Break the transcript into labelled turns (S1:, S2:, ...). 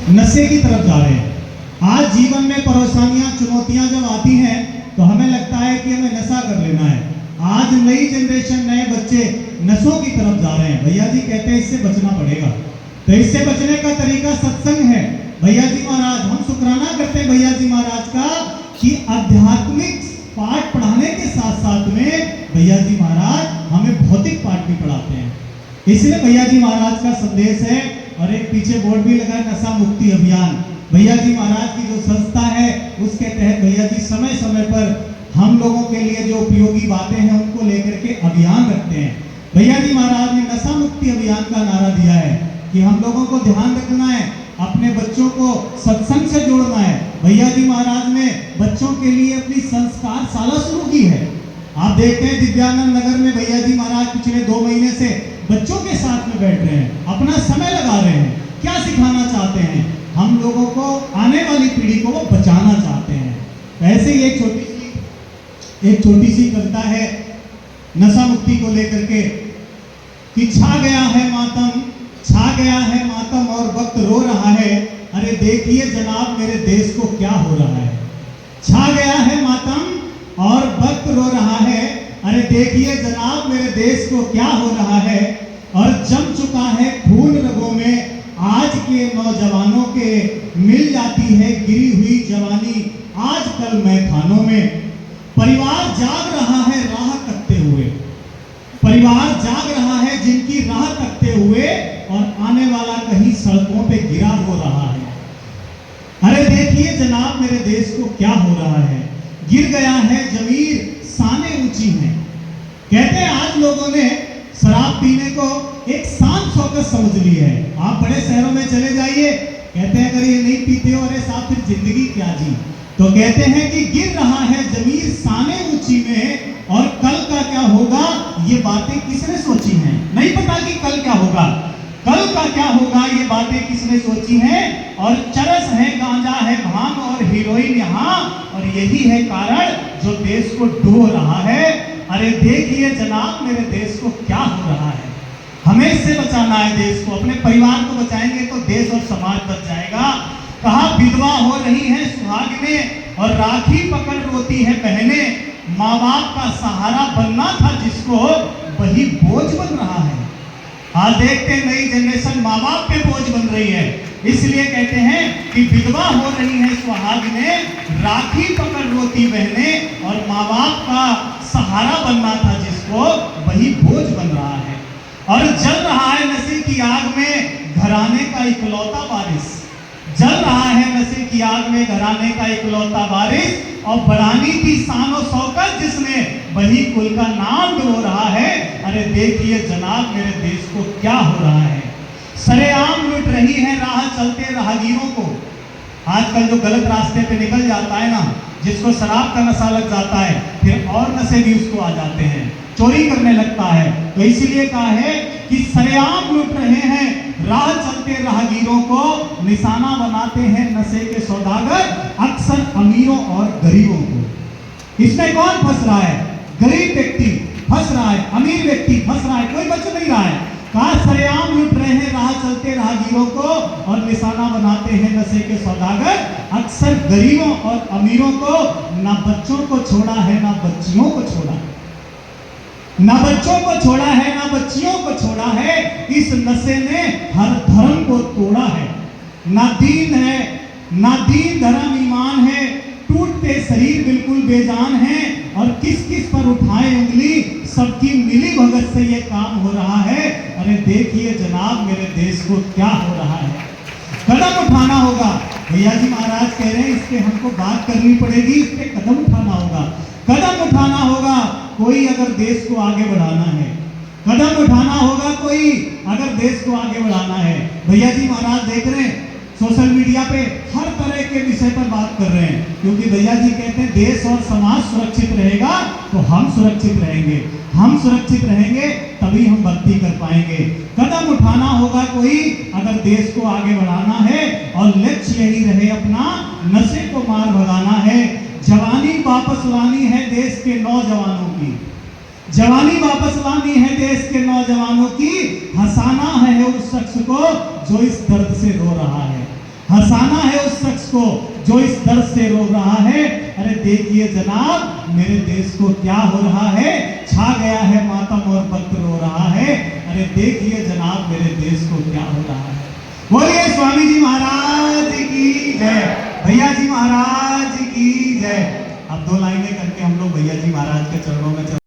S1: नशे की तरफ जा रहे हैं। आज जीवन में परेशानियां, चुनौतियां जब आती हैं तो हमें लगता है कि हमें नशा कर लेना है। आज नई जनरेशन, नए बच्चे नशों की तरफ जा रहे हैं। भैया जी कहते हैं इससे बचना पड़ेगा। तो इससे बचने का तरीका सत्संग है। भैया जी महाराज, हम शुक्राना करते हैं भैया जी महाराज का कि आध्यात्मिक पाठ पढ़ाने के साथ साथ में भैया जी महाराज हमें भौतिक पाठ भी पढ़ाते हैं। इसलिए भैया जी महाराज का संदेश है। और एक पीछे बोर्ड भी लगा है, नशा मुक्ति अभियान। भैया जी महाराज की जो संस्था है उसके तहत भैया जी समय समय पर हम लोगों के लिए जो उपयोगी बातें हैं उनको लेकर के अभियान रखते हैं। भैया जी महाराज ने नशा मुक्ति अभियान का नारा दिया है कि हम लोगों को ध्यान रखना है, अपने बच्चों को सत्संग से जोड़ना है। भैया जी महाराज ने बच्चों के लिए अपनी संस्कार शाला शुरू की है। आप देखते हैं दिव्यानंद नगर में भैया जी महाराज पिछले 2 महीने से बच्चों के साथ में बैठ रहे हैं, अपना समय लगा रहे हैं। क्या सिखाना चाहते हैं? हम लोगों को, आने वाली पीढ़ी को वो बचाना चाहते हैं। ऐसे ही एक छोटी सी कविता है नशा मुक्ति को लेकर के कि छा गया है मातम और वक्त रो रहा है। अरे देखिए जनाब मेरे देश को क्या हो रहा है। छा गया है मातम और वक्त रो रहा है। अरे देखिए जनाब मेरे देश को क्या हो रहा है। और जम चुका है खून रगों में आज के नौजवानों के, मिल जाती है गिरी हुई जवानी आजकल मैदानों में। परिवार जाग रहा है राह तकते हुए, परिवार जाग रहा है जिनकी राह तकते हुए, और आने वाला कहीं सड़कों पे गिरा हो रहा है। अरे देखिए जनाब मेरे देश को क्या हो रहा है। गिर गया है जमीर शाने ऊंची हैं। कहते हैं आज लोगों ने शराब पीने को एक शान शौकत समझ ली है। आप बड़े शहरों में चले जाइए, कहते हैं अगर ये नहीं पीते हो अरे साहब फिर जिंदगी क्या जी। तो कहते हैं कि गिर रहा है जमीर शाने ऊंची में, और कल का क्या होगा ये बातें किसने सोची हैं? नहीं पता कि कल क्या होगा। कल का क्या होगा ये बातें किसने सोची हैं? और चरस है, गांजा है, भांग और हीरोइन यहाँ, और यही है कारण जो देश को डुबो रहा है। अरे देखिए जनाब मेरे देश को क्या हो रहा है। हमें इससे बचाना है देश को। अपने परिवार को बचाएंगे तो देश और समाज बच जाएगा। कहा विधवा हो रही है सुहागिनें और राखी पकड़ रोती है बहनें। माँ बाप का सहारा बनना था जिसको वही बोझ बन रहा है। आज देखते हैं नई जनरेशन माँ बाप पे बोझ बन रही है। इसलिए कहते हैं कि विधवा हो रही है सुहागिनें, राखी पकड़ रोती बहनें, और माँ बाप का सहारा बनना था जिसको वही बोझ बन रहा है। और जल रहा है नशे की आग में घराने का इकलौता वारिस। जल रहा है नशे की आग में घराने का इकलौता वारिस, और बढ़ानी थी शान और शौकत जिसने, वही कुल का नाम डुबो रहा है। अरे देखिए जनाब मेरे देश को क्या हो रहा है। सरेआम लुट रही है राह चलते राहगीरों को। आजकल जो गलत रास्ते पे निकल जाता है ना, जिसको शराब का नशा लग जाता है, फिर और नशे भी उसको आ जाते हैं, चोरी करने लगता है। तो इसीलिए कहा है कि सरेआम लूट रहे हैं राह चलते राहगीरों को, निशाना बनाते हैं नशे के सौदागर अक्सर अमीरों और गरीबों को। इसमें कौन फंस रहा है? गरीब व्यक्ति फंस रहा है, अमीर व्यक्ति फंस रहा है, कोई बच नहीं रहा है। कहा सरेआम लूट रहे हैं राह चलते राहगीरों को, और निशाना बनाते हैं नशे के सौदागर अक्सर गरीबों और अमीरों को। ना बच्चों को छोड़ा है ना बच्चियों को छोड़ा है, ना बच्चों को छोड़ा है ना बच्चियों को छोड़ा है। इस नशे ने हर धर्म को तोड़ा है। ना दीन है, ना दीन धर्म ईमान है, टूटते शरीर बिल्कुल बेजान है। और किस किस पर उठाए उंगली, सबकी मिली भगत से ये काम हो रहा है। अरे देखिए जनाब मेरे देश को क्या हो रहा है। कदम उठाना होगा। भैया जी महाराज कह रहे हैं इस पे हमको बात करनी पड़ेगी, इस पे कदम उठाना होगा। कदम उठाना होगा कोई अगर देश को आगे बढ़ाना है, कदम उठाना होगा कोई अगर देश को आगे बढ़ाना है। भैया जी महाराज देख रहे हैं सोशल मीडिया पे हर तरह के विषय पर बात कर रहे हैं, क्योंकि भैया जी कहते हैं देश और समाज सुरक्षित रहेगा तो हम सुरक्षित रहेंगे, हम सुरक्षित रहेंगे तभी हम भक्ति कर पाएंगे। कदम उठाना होगा कोई अगर देश को आगे बढ़ाना है, और लक्ष्य यही रहे अपना नशे को मार भगाना है। जवानी वापस लानी है देश के नौजवानों की, जवानी वापस लानी है देश के नौजवानों की। हंसाना है उस शख्स को जो इस दर्द से रो रहा है, हंसाना है उस शख्स को जो इस दर्द से रो रहा है। अरे देखिए जनाब मेरे देश को क्या हो रहा है, छा गया है मातम और वक्त रो रहा है। अरे देखिए जनाब मेरे देश को क्या हो रहा है। बोलिए स्वामी जी महाराज की जय, भैया जी महाराज की जय। अब 2 लाइनें करके हम लोग भैया जी महाराज के चरणों में